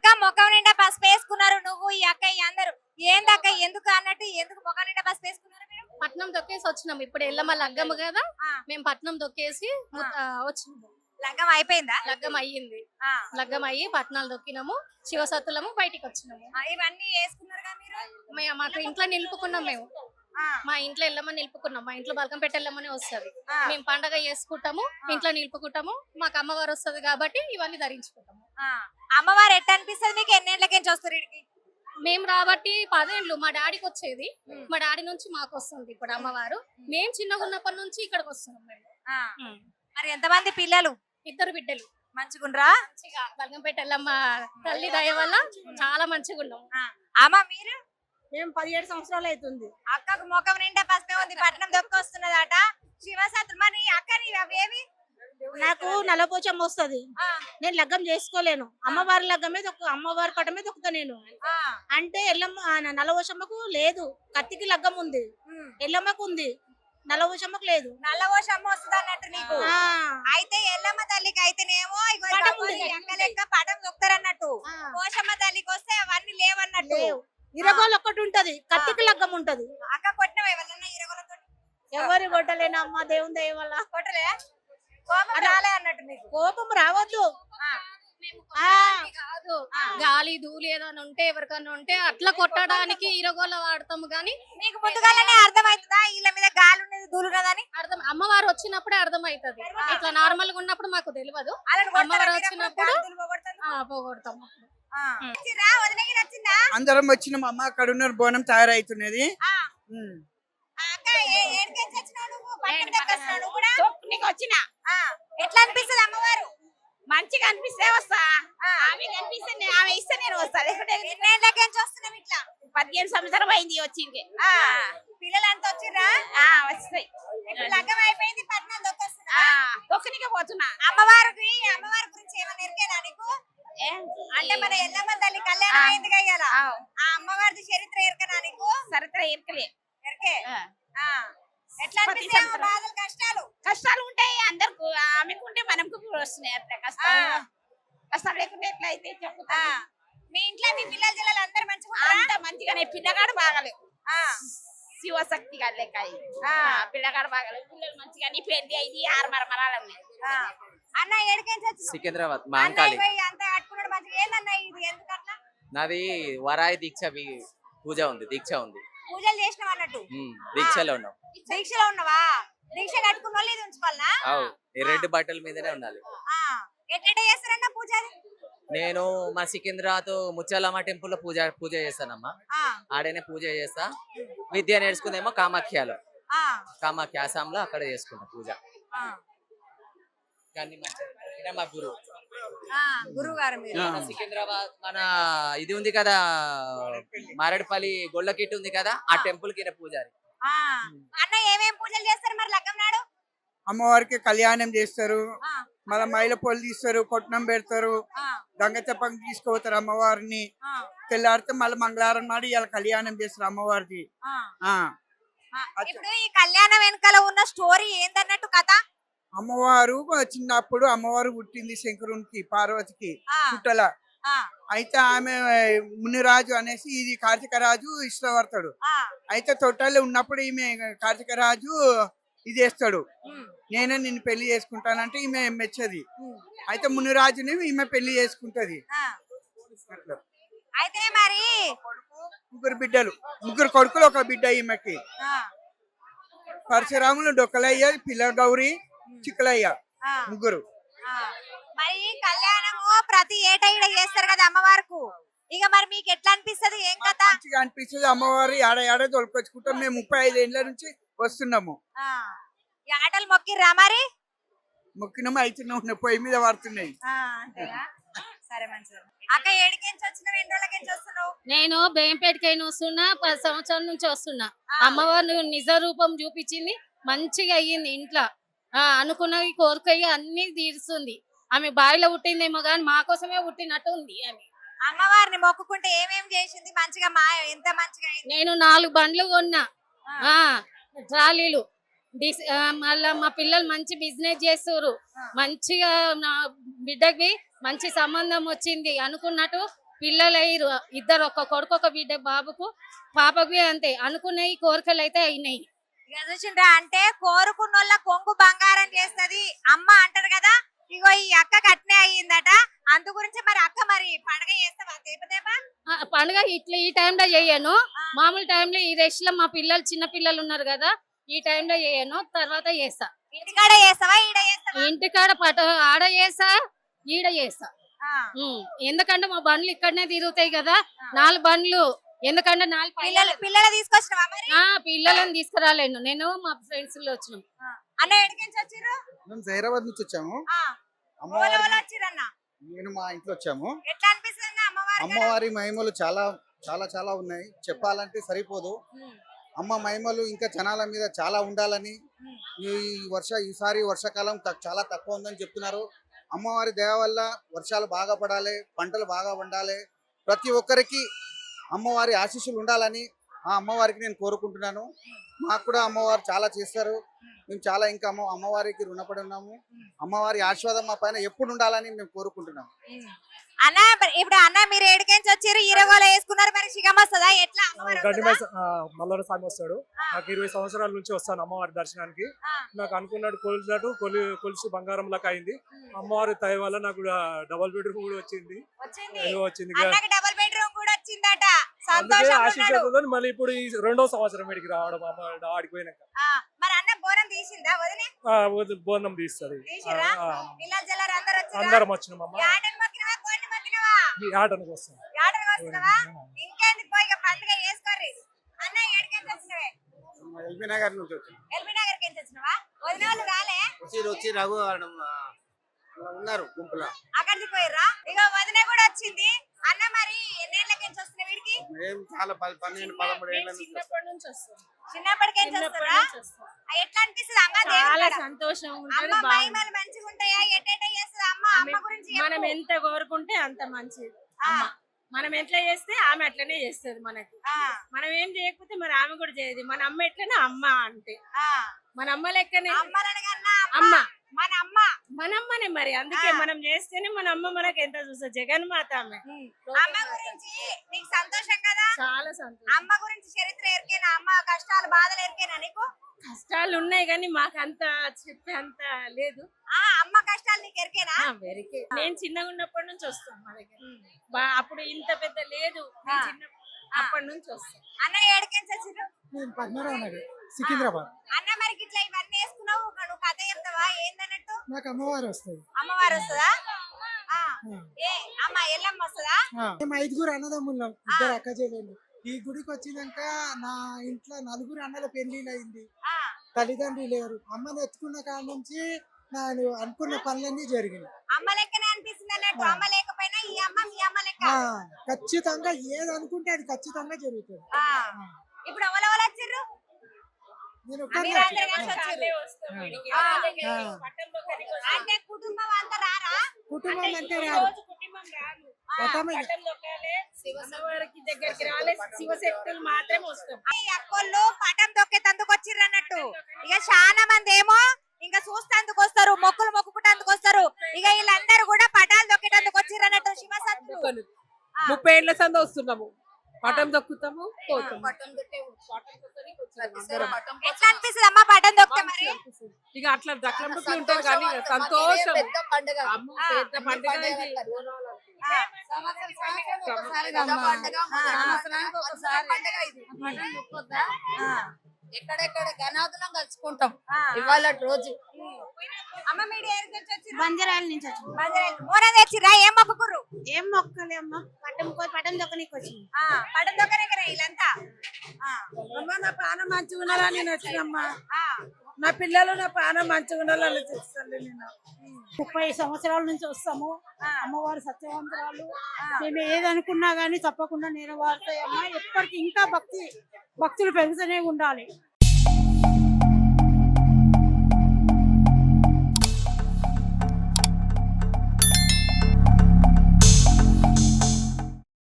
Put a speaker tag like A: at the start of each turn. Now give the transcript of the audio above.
A: అక్క ముఖం నిండా పసుపు వేసుకున్నారు నువ్వు ఈ అక్క ఈ అందరూ ఏందక్క ఎందుకు అన్నట్టు ఎందుకు ముఖం నిండా పసుపు వేసుకున్నారు మీరు
B: పట్నం దొక్కేసి వచ్చినాం. ఇప్పుడు ఎల్లమ్మ లగ్గమ్మ కదా,
A: ఆ.
B: మేము పట్నం దొక్కేసి వచ్చినాము.
A: లగ్గం అయిపోయిందా
B: లగ్గం అయ్యింది.
A: ఆ.
B: లగ్గం అయ్యి పట్నాలు దొక్కినాము, శివసత్తులము బయటికి వచ్చినాము.
A: ఇవన్నీ వేసుకున్నారుగా మీరు
B: మాకు ఇంట్లో నిలుపుకున్నాం మేము.
A: ఆ.
B: మా ఇంట్లో ఎల్లమ్మని నిలుపుకున్నాం. మా ఇంట్లో బలకం పెట్టెల్లమ్మనే వస్తుంది.
A: ఆ.
B: మేము పండగ చేసుకుంటాము, ఇంట్లో నిలుపుకుంటాము. మాకు అమ్మవారు వస్తుంది కాబట్టి ఇవన్నీ ధరించుకుంటాము.
A: అమ్మవారు ఎట్ట అనిపిస్తుంది మీకు ఎన్నేళ్ళకేంచి వస్తారు ఇక్కడికి
B: మేము రాబట్టి 10 ఏళ్ళు మా డాడీకి వచ్చేది, మా డాడీ నుంచి మాకు వస్తుంది ఇప్పుడు అమ్మవారు. మేము చిన్నగా ఉన్నప్పటి నుంచి ఇక్కడికి వస్తున్నాం మేము.
A: మరి ఎంతమంది పిల్లలు
B: 2 బిడ్డలు.
A: మంచిగుండ్రా
B: మంచిగా బలకం పెట్టెల్లమ్మ తల్లి దయ వల్ల చాలా మంచిగా ఉన్నాం.
A: అమ్మ మీరు
C: మేము 17 సంవత్సరాలు అవుతుంది.
A: అక్కకు ముఖం నిండా పసుపే ఉంది పట్నం దొక్కొస్తున్నదట శివసత్తులు మరి అక్కని అవేవి
C: నాకు నలపోచమ్మ వస్తుంది. నేను లగ్గం చేసుకోలేను. అమ్మవారి లగ్గమే అమ్మవారి పటమే దొక్కుతా నేను. అంటే ఎల్లమ్మ నలవోషమ్మకు లేదు, కత్తికి లగ్గం ఉంది, ఎల్లమ్మకు ఉంది, నలవోషమ్మకు లేదు.
A: నల్లవోషమ్మ వస్తుంది అన్నట్టు నీకు. అయితే ఎల్లమ్మ తల్లికి అయితేనేమో అక్క లెక్క పటం దొక్కుతారన్నట్టు, పోషమ్మ తల్లికి వస్తే అవన్నీ లేవన్నట్టు.
C: ఇరగోలు ఒక్కటి ఉంటది, కత్తికి లగ్గం ఉంటది.
A: అక్క కొట్టినవా ఎవరన్నా ఇరగోలతో?
C: ఎవరి కొట్టలేనమ్మా, దేవుని దయ వల్ల.
A: కొట్టలే కోపం రాలే అన్నట్టు నీకు.
C: కోపం రావద్దు.
B: కాదు, గాలి ధూళి ఏదైనా ఉంటే ఎవరికన్నా ఉంటే అట్లా కొట్టడానికి ఇరగోల వాడతాము. కానీ
A: నీకు ముందుగానే అర్థమవుతుందా వీళ్ళ మీద గాలి ఉన్నది దూలున్నదని?
B: అర్థం అమ్మవారు వచ్చినప్పుడే అర్థమవుతుంది. ఇట్లా నార్మల్ గా ఉన్నప్పుడు మాకు తెలియదు. అమ్మవారు వచ్చినప్పుడు పోగొడతాం.
D: అందరం వచ్చినాం అమ్మ. అక్కడ ఉన్న బోనం తయారైతున్నది.
A: ఎట్లా అనిపిస్తుంది అమ్మవారు?
C: మంచిగా అనిపిస్తే వస్తా, ఆమె కనిపిస్తే ఆమె ఇస్తే నేను వస్తా.
A: వస్తున్నాం ఇట్లా
C: 15 సంవత్సరం అయింది వచ్చింది.
A: పిల్లలంతా వచ్చిర్రా?
C: వస్తాయి.
A: ఇప్పుడు లగ్గం అయిపోయింది పట్నాలు దొక్కొస్తున్నా
C: దొక్కనికే పోతున్నా.
A: అమ్మవారి గురించి ఏమైనా ఎరికేనా నీకు? అంటే మన ఎల్లమ్మ తల్లి కళ్యాణం అయింది కదా, ఆ అమ్మవారి చరిత్ర ఎరకనా నీకు?
C: చరిత్ర ఎరకలే.
A: ఎరకే. ఎట్లా అనిపిస్తాయి బాధలు
C: కష్టాలు ఉంటాయి అందరికి. ఆమెకు ఉంటే మనకు వస్తున్నాయి. అట్లా కష్టాలు లేకుంటే ఎట్లా అయితే చెప్పుతా.
A: మీ ఇంట్లో మీ పిల్లల జిల్లలు అందరు మంచిగా
C: అంత మంచిగానే. పిల్లగాడు బాగలేవు, శివశక్తి లెక్క పిల్లగాడు బాగలేవు. పిల్లలు మంచిగా పెళ్లి అయింది, 6 మరమరాలు ఉన్నాయి.
A: అన్న ఏడికేంచి
E: సికింద్రాబాద్
A: అంత కట్టుకున్నాడు మంచిగా. ఏందన్నా ఇది ఎందుకట్లా?
E: నాది వరాయి పూజ ఉంది, దీక్ష ఉంది.
A: పూజలు చేసినావు అన్నట్టు.
E: దీక్షలో ఉన్నాం.
A: దీక్షలో ఉన్నావా? దీక్ష కట్టుకున్న వాళ్ళు ఇది ఉంచుకోవాలా?
E: రెడ్ బట్టల మీదనే ఉండాలి.
A: ఎట్ట చేస్తారన్న పూజ?
E: నేను మా సికింద్రాబాద్ ముచ్చాలమ్మ టెంపుల్ లో పూజ చేస్తానమ్మా. ఆడనే పూజ చేస్తా. విద్య నేర్చుకుందేమో కామాఖ్యలో, కామాఖ్య ఆసాంలో అక్కడ చేసుకుంటా పూజ. కానీ మా
A: గురువు గారు
E: సికింద్రాబాద్ మన ఇది ఉంది కదా, మారేడుపల్లి గొల్లకిట్ ఉంది కదా, ఆ టెంపుల్ కి పూజారి.
A: అన్న ఏమేం పూజలు చేస్తారు మరి లగ్గం నాడు?
D: అమ్మవారికి కళ్యాణం చేస్తారు, మళ్ళీ మైల పొలు తీస్తారు, కొట్నం పెడతారు, గంగ చెప్పకి తీసుకుపోతారు అమ్మవారిని. తెల్లారితే మళ్ళీ మంగళవారం నాడు ఇలా కళ్యాణం చేస్తారు అమ్మవారికి.
A: ఇప్పుడు ఈ కళ్యాణం వెనకాల ఉన్న స్టోరీ ఏందన్నట్టు కథ?
D: అమ్మవారు చిన్నప్పుడు అమ్మవారు పుట్టింది శంకరునికి, పార్వతికి పుట్టల. అయితే ఆమె మునిరాజు అనేసి ఇది కార్తీక రాజు ఇష్టపడతాడు. అయితే తొట్టలో ఉన్నప్పుడు ఈమె కార్తీక రాజు ఇది చేస్తాడు, నేనే నిన్ను పెళ్లి చేసుకుంటానంటే ఈమె మెచ్చది. అయితే మునిరాజుని ఈమె పెళ్లి చేసుకుంటది.
A: అయితే మరి
D: 3 బిడ్డలు, 3 కొడుకులు, 1 బిడ్డ ఈమెకి. పరశురాములు, డొక్కలయ్య, పిల్ల గౌరి, చిక్కలయ్య, 3.
A: మరి కళ్యాణము ప్రతి ఏటా ఈడ చేస్తారు కదా అమ్మవారికి. ఇక మరి మీకు ఎట్లా అనిపిస్తది? ఏం కథ?
D: మంచిగా అనిపిస్తుంది. అమ్మవారి ఏడ తోలుకొచ్చుకుంటాం. మేము 35 ఏళ్ళ నుంచి వస్తున్నాము.
A: ఆటలు మొక్కిర్రా మరి?
D: మొక్కినాము, అవుతున్నాము, పొయ్యి మీద పడుతున్నాయి.
A: సరే మంచిది. అక్క ఏడికెంచి వచ్చినావు? ఎన్ని రోజులకెంచి వస్తున్నావు?
B: నేను బేంపేటకైనా వస్తున్నా, 10 సంవత్సరాల నుంచి వస్తున్నా. అమ్మవారు నిజ రూపం చూపించింది, మంచిగా అయ్యింది. ఇంట్లో అనుకున్నవి కోరికయ్యి అన్ని తీరుస్తుంది. ఆమె బావిలో పుట్టిందేమో గాని మా కోసమే పుట్టినట్టు ఉంది. ఆమె
A: అమ్మవారిని మొక్కుకుంటే ఏమేం చేసింది మంచిగా? ఎంత మంచిగా
B: నేను 4 బండ్లు కొన్నా, ట్రాలీలు. మళ్ళా మా పిల్లలు మంచి బిజినెస్ చేస్తారు. మంచిగా నా బిడ్డకి మంచి సంబంధం వచ్చింది. అనుకున్నట్టు పిల్లలయ్యారు ఇద్దరు, ఒక కొడుకు ఒక బిడ్డ, బాబుకు పాపకి అంతే. అనుకున్నాయి కోరికలు అయితే అయినాయి.
A: ఇక చూసిండ్రా, అంటే కోరుకున్నోళ్ళ కొంగు బంగారం చేస్తది అమ్మ అంటారు కదా. ఇగో ఈ అక్క కట్నే అయ్యిందట. అందు గురించి మరి అక్క మరి పండగ చేస్తావా తేపా?
B: పండుగ ఇట్లా ఈ టైంలో చేయను. మామూలు టైంలో ఈ రెష్ లో మా పిల్లలు చిన్న పిల్లలు ఉన్నారు కదా, ఈ టైంలో చేయను, తర్వాత చేస్తా.
A: ఇంటికాడ చేస్తావా ఈడ చేస్తావా?
B: ఇంటికాడ ఆడ చేస్తా, ఈడ చేస్తా. ఎందుకంటే మా బండ్లు ఇక్కడనే తిరుగుతాయి కదా, 4 బండ్లు. ఎందుకంటే 4
A: పిల్లలు తీసుకొచ్చినావా మరి?
B: పిల్లలను తీసుకురాలేను, నేను మా ఫ్రెండ్స్ లో వచ్చినాం.
A: అన్న ఎక్కడికి వచ్చిర్రు?
F: మేము హైదరాబాద్ నుంచి వచ్చాము. నేను మా ఇంట్లో వచ్చాము.
A: ఎట్లా అనిపిస్తుంది
F: అమ్మవారి మహిమలు చాలా చాలా చాలా ఉన్నాయి, చెప్పాలంటే సరిపోదు. అమ్మ మహిమలు ఇంకా జనాల మీద చాలా ఉండాలని, ఈసారి వర్షాకాలం చాలా తక్కువ ఉందని చెప్తున్నారు. అమ్మవారి దయ వల్ల వర్షాలు బాగా పడాలి, పంటలు బాగా పండాలి, ప్రతి ఒక్కరికి అమ్మవారి ఆశీస్సులు ఉండాలని ఆ అమ్మవారికి నేను కోరుకుంటున్నాను. మాకు కూడా అమ్మవారు చాలా చేస్తారు, మేము చాలా ఇంకా అమ్మవారికి రుణపడి ఉన్నాము. అమ్మవారి ఆశీర్వాదం మా పైన ఎప్పుడు ఉండాలని మేము కోరుకుంటున్నాము.
A: అన్న ఇప్పుడు అన్న మీరు ఏడికెంచి వచ్చారు, ఈరగోల వేసుకున్నారు, మరి శిఖం వస్తుందా? ఎట్లా
G: మల్లన్న స్వామి వస్తాడు. నాకు 20 సంవత్సరాల నుంచి వస్తాను అమ్మవారి దర్శనానికి. నాకు అనుకున్నట్టు కొలిసి బంగారం లాగా అయింది. అమ్మవారి దయ వల్ల నాకు డబుల్ బెడ్రూమ్ కూడా వచ్చింది.
A: డబుల్ బెడ్రూమ్ కూడా వచ్చిందట.
G: అందుకే ఆశించుతుంది. మళ్ళీ ఇప్పుడు ఈ 2వ సంవత్సరం వీడికి రావడం అమ్మ ఆడికి పోయినాక.
A: మరి అన్న బోనం తీసిందా? వదిలే
G: బోనం తీస్తుంది.
A: అందరం
G: వచ్చినాం అమ్మ. ఈ ఆటనికి వస్తాం.
A: ఇంకేంది పోయి పండుగ చేసుకోర్రి. అన్న ఏడికెంచి వచ్చినవే?
F: ఎల్బీ నగర్ నుంచి వచ్చాం.
A: ఎల్బీ నగర్ కెంచి వచ్చినవా? వదిన వాళ్ళు రాలే?
F: వచ్చి రఘు ఉన్నారు గుంపులో.
A: అక్కడికి పోయిర్రా? ఇక వదిన కూడా వచ్చింది. అన్న మరి ఎన్నేళ్ళకెంచి వస్తున్నావు వీడికి?
F: మేము చాలా 12-13 ఏళ్ళ నుంచి
B: చిన్నప్పటి నుంచి వస్తాం.
A: చిన్నప్పటికెంచి వస్తారా? ఎట్లా అనిపిస్తుంది అమ్మ?
B: చాలా సంతోషం
A: అమ్మ మహిమలు మంచిగా ఉంటాయా? ఎట్టేట చేస్తుంది అమ్మ? అమ్మ గురించి
B: మనం ఎంత కోరుకుంటే అంత మంచిది. మనం ఎట్లా చేస్తే ఆమె అట్లనే చేస్తుంది మనకి. మనం ఏం చేయకపోతే మరి ఆమె కూడా చేయదు. మన అమ్మ ఎట్లనే అమ్మ అంటే మన అమ్మ లెక్కనే. అమ్మ మన అమ్మనే మరి. అందుకే మనం చేస్తేనే మన అమ్మ మనకి ఎంత చూస్తుంది. జగన్మాత ఆమె.
A: అమ్మ గురించి నీకు సంతోషం కదా?
B: చాలా సంతోషం.
A: అమ్మ గురించి చరిత్ర ఎరికేనా? అమ్మ కష్టాలు బాధలు ఎరికేనా నీకు?
B: కష్టాలు ఉన్నాయి కానీ మాకు అంత చెప్పే అంత లేదు.
A: అమ్మ కష్టాలు నీకు ఎరికేనా?
B: నేను చిన్నగా ఉన్నప్పటి నుంచి వస్తాను మా దగ్గర. అప్పుడు ఇంత పెద్ద లేదు, అప్పటి నుంచి వస్తాం.
A: అన్న ఏడికెంచి వచ్చిర్రు?
H: పద్మనాభ నగర్, సికింద్రాబాద్.
A: అన్న మరి ఇట్లా ఇవన్నీ వేసుకున్నావు, నువ్వు కథ చెప్తావా? ఏందన్నట్టు?
H: నాకు అమ్మవారు వస్తుంది.
A: అమ్మవారు వస్తుందా? అమ్మ ఎల్లమ్మ వస్తుందా?
H: మేము 5 అన్నదమ్ములం, 2 అక్క చెల్లెళ్ళు. ఈ గుడికి వచ్చినాక నా ఇంట్లో 4 అన్నల పెళ్లిళ్ళు అయింది. తల్లిదండ్రులు లేరు. అమ్మని ఎత్తుకున్న కాడ నుంచి నేను అనుకున్న పనులన్నీ జరిగినాయి.
A: అమ్మ లెక్కనే అనిపిస్తుంది అన్నట్టు. అమ్మ లేకపోయినా ఈ అమ్మ మీ అమ్మ లెక్క.
H: ఖచ్చితంగా ఏది అనుకుంటే అది ఖచ్చితంగా జరుగుతుంది.
A: ఇప్పుడు ఎవరెవరు వచ్చిర్రు?
H: నేను
A: అంటే కుటుంబం అంతా రారా?
H: కుటుంబం అంటే రాదు.
B: దగ్గరికి రాలే, శివశక్తులు మాత్రమే వస్తాం.
A: ఈ అక్కోళ్ళు పటం తొక్కేతందుకు వచ్చిర్రు అన్నట్టు. ఇక చాలా మంది ఏమో ఇంకా చూస్తేందుకు వస్తారు, మొక్కులు మొక్కుకుంటేందుకు వస్తారు. ఇక వీళ్ళందరూ కూడా పటాలు తొక్కేటందుకు వచ్చిర్రు అన్నట్టు. శివశక్తులు
I: 30 ఏళ్ల సంద వస్తున్నాము, పటం దొక్కుతాము, పోతాము.
A: ఎట్లా అనిపిస్తుంది అమ్మ పటం దొక్కితే? మరి
I: ఇక అట్లా దక్కలంపుకి ఉంటుంది కానీ సంతోషం. అమ్మ పెద్ద పండుగ ఇది.
J: ఎక్కడెక్కడ గనాదులం కలుసుకుంటాం ఇవాళ రోజు.
A: అమ్మ మీరు ఏరికెంచి వచ్చిర్రు?
C: బంజరాల నుంచి వచ్చి
A: మోన తెచ్చిర్రా? ఏం మొక్కుకుర్రు?
C: ఏం మొక్కలే అమ్మ, పటం దొక్కనికి వచ్చింది.
A: పటం దొక్కనే వీళ్ళంతా.
I: అమ్మ నా పానం మంచిగా ఉండాలని నేను వచ్చినమ్మా. నా పిల్లలు నా పానం మంచిగా ఉండాలని చూస్తాను. నేను
C: 30 సంవత్సరాల నుంచి వస్తాము. అమ్మవారు సత్యవంతురాలు. మేము ఏదనుకున్నా గానీ తప్పకుండా నెరవేరుతాయమ్మా. ఎప్పటికీ ఇంకా భక్తులు పెరుగుతూనే ఉండాలి.